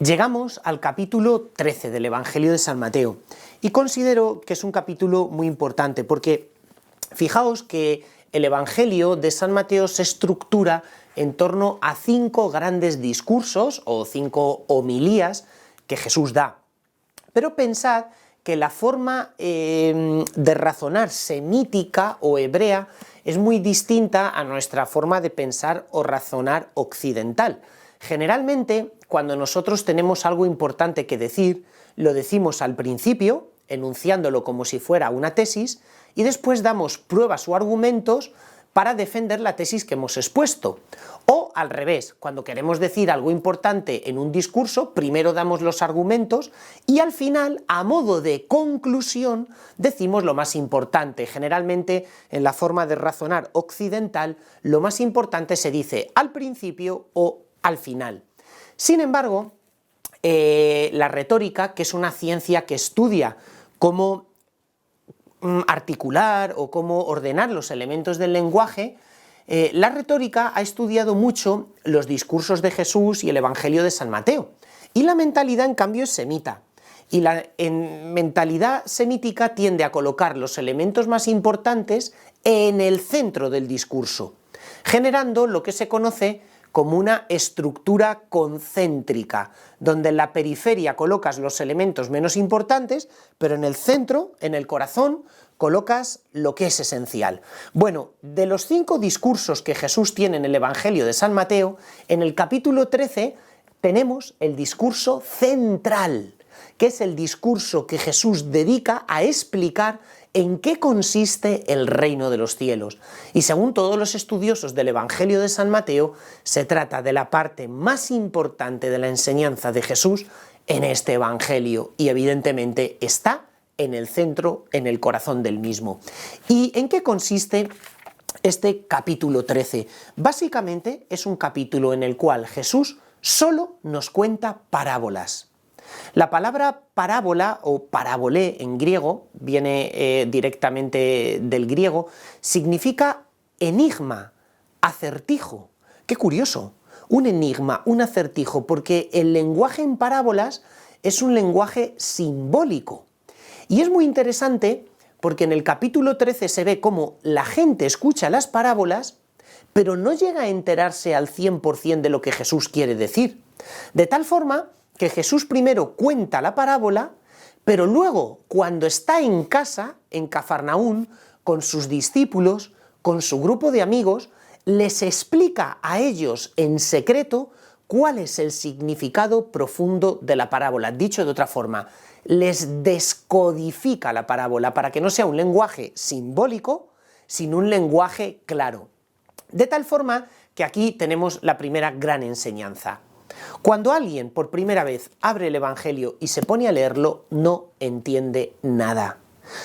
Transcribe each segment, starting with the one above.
Llegamos al capítulo 13 del Evangelio de San Mateo y considero que es un capítulo muy importante porque fijaos que el Evangelio de San Mateo se estructura en torno a 5 grandes discursos o 5 homilías que Jesús da. Pero pensad que la forma de razonar semítica o hebrea es muy distinta a nuestra forma de pensar o razonar occidental. Generalmente, cuando nosotros tenemos algo importante que decir, lo decimos al principio, enunciándolo como si fuera una tesis, y después damos pruebas o argumentos para defender la tesis que hemos expuesto. O al revés, cuando queremos decir algo importante en un discurso, primero damos los argumentos y al final, a modo de conclusión, decimos lo más importante. Generalmente, en la forma de razonar occidental, lo más importante se dice al principio o al final. Sin embargo, la retórica, que es una ciencia que estudia cómo articular o cómo ordenar los elementos del lenguaje, la retórica ha estudiado mucho los discursos de Jesús y el Evangelio de San Mateo. Y la mentalidad, en cambio, es semita. Y la mentalidad semítica tiende a colocar los elementos más importantes en el centro del discurso, generando lo que se conoce como una estructura concéntrica, donde en la periferia colocas los elementos menos importantes, pero en el centro, en el corazón, colocas lo que es esencial. Bueno, de los 5 discursos que Jesús tiene en el Evangelio de San Mateo, en el capítulo 13 tenemos el discurso central, que es el discurso que Jesús dedica a explicar en qué consiste el reino de los cielos. Y según todos los estudiosos del Evangelio de San Mateo, se trata de la parte más importante de la enseñanza de Jesús en este Evangelio y evidentemente está en el centro, en el corazón del mismo. ¿Y en qué consiste este capítulo 13? Básicamente es un capítulo en el cual Jesús solo nos cuenta parábolas. La palabra parábola o parabolé en griego, viene directamente del griego, significa enigma, acertijo. ¡Qué curioso! Un enigma, un acertijo, porque el lenguaje en parábolas es un lenguaje simbólico. Y es muy interesante porque en el capítulo 13 se ve cómo la gente escucha las parábolas, pero no llega a enterarse al 100% de lo que Jesús quiere decir. De tal forma que Jesús primero cuenta la parábola, pero luego, cuando está en casa, en Cafarnaún, con sus discípulos, con su grupo de amigos, les explica a ellos en secreto cuál es el significado profundo de la parábola. Dicho de otra forma, les descodifica la parábola para que no sea un lenguaje simbólico, sino un lenguaje claro. De tal forma que aquí tenemos la primera gran enseñanza. Cuando alguien por primera vez abre el Evangelio y se pone a leerlo, no entiende nada.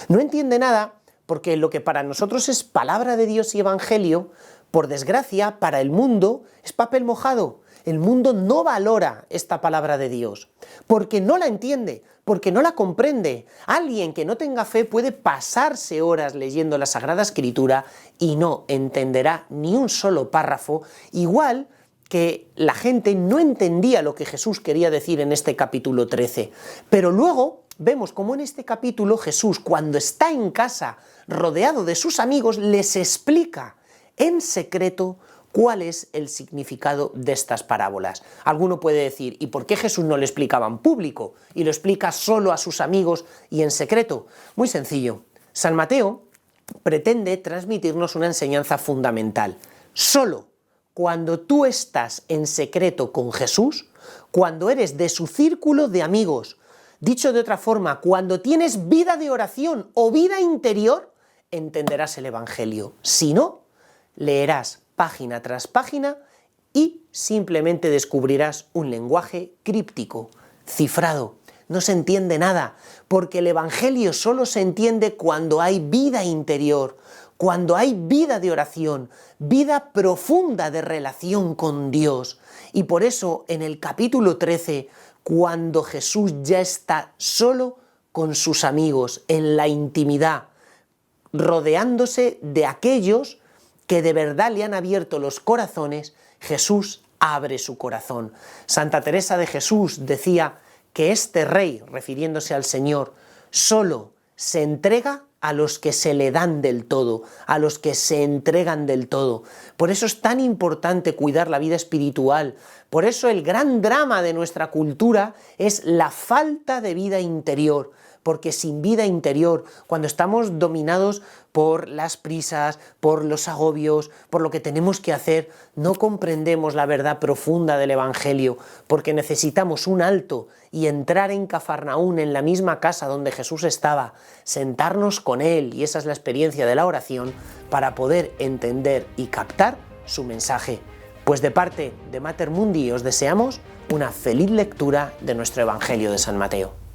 No entiende nada porque lo que para nosotros es palabra de Dios y Evangelio, por desgracia, para el mundo es papel mojado. El mundo no valora esta palabra de Dios, porque no la entiende, porque no la comprende. Alguien que no tenga fe puede pasarse horas leyendo la Sagrada Escritura y no entenderá ni un solo párrafo, igual que la gente no entendía lo que Jesús quería decir en este capítulo 13. Pero luego vemos cómo en este capítulo Jesús, cuando está en casa rodeado de sus amigos, les explica en secreto cuál es el significado de estas parábolas. Alguno puede decir, ¿y por qué Jesús no lo explicaba en público y lo explica solo a sus amigos y en secreto? Muy sencillo. San Mateo pretende transmitirnos una enseñanza fundamental. Solo cuando tú estás en secreto con Jesús, cuando eres de su círculo de amigos, dicho de otra forma, cuando tienes vida de oración o vida interior, entenderás el Evangelio. Si no, leerás página tras página y simplemente descubrirás un lenguaje críptico, cifrado. No se entiende nada, porque el Evangelio solo se entiende cuando hay vida interior, cuando hay vida de oración, vida profunda de relación con Dios. Y por eso en el capítulo 13, cuando Jesús ya está solo con sus amigos, en la intimidad, rodeándose de aquellos que de verdad le han abierto los corazones, Jesús abre su corazón. Santa Teresa de Jesús decía que este rey, refiriéndose al Señor, solo se entrega a los que se le dan del todo, a los que se entregan del todo. Por eso es tan importante cuidar la vida espiritual. Por eso el gran drama de nuestra cultura es la falta de vida interior. Porque sin vida interior, cuando estamos dominados por las prisas, por los agobios, por lo que tenemos que hacer, no comprendemos la verdad profunda del Evangelio, porque necesitamos un alto y entrar en Cafarnaún, en la misma casa donde Jesús estaba, sentarnos con Él, y esa es la experiencia de la oración, para poder entender y captar su mensaje. Pues de parte de Mater Mundi os deseamos una feliz lectura de nuestro Evangelio de San Mateo.